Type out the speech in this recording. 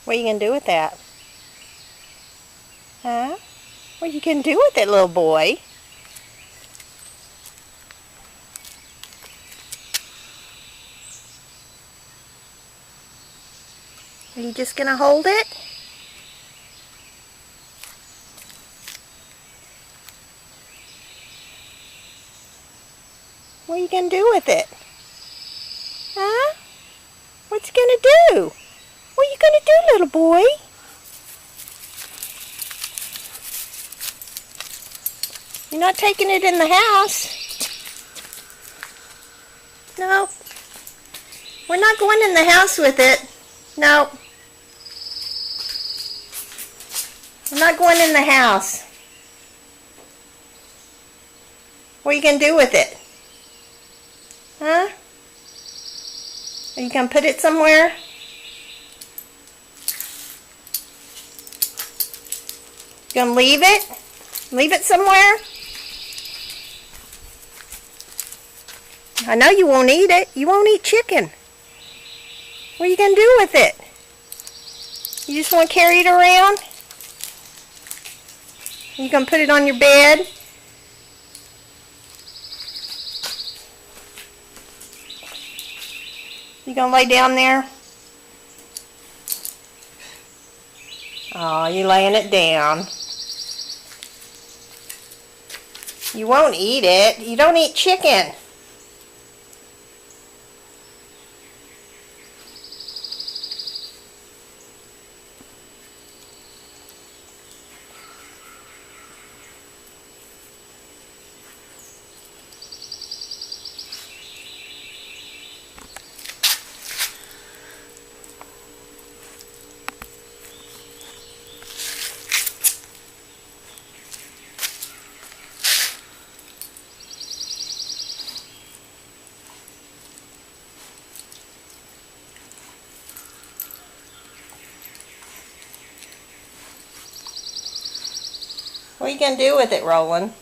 What are you going to do with that? Huh? What are you going to do with it, little boy? Are you just going to hold it? What are you going to do with it? Huh? What's it going to do? What are you going to do, little boy? You're not taking it in the house. No. We're not going in the house with it. No. We're not going in the house. What are you going to do with it? Huh? Are you going to put it somewhere? You going to leave it? Leave it somewhere? I know you won't eat it. You won't eat chicken. What are you going to do with it? You just want to carry it around? You going to put it on your bed? You going to lay down there? Oh, you're laying it down. You won't eat it. You don't eat chicken. What are you going to do with it, Rowland?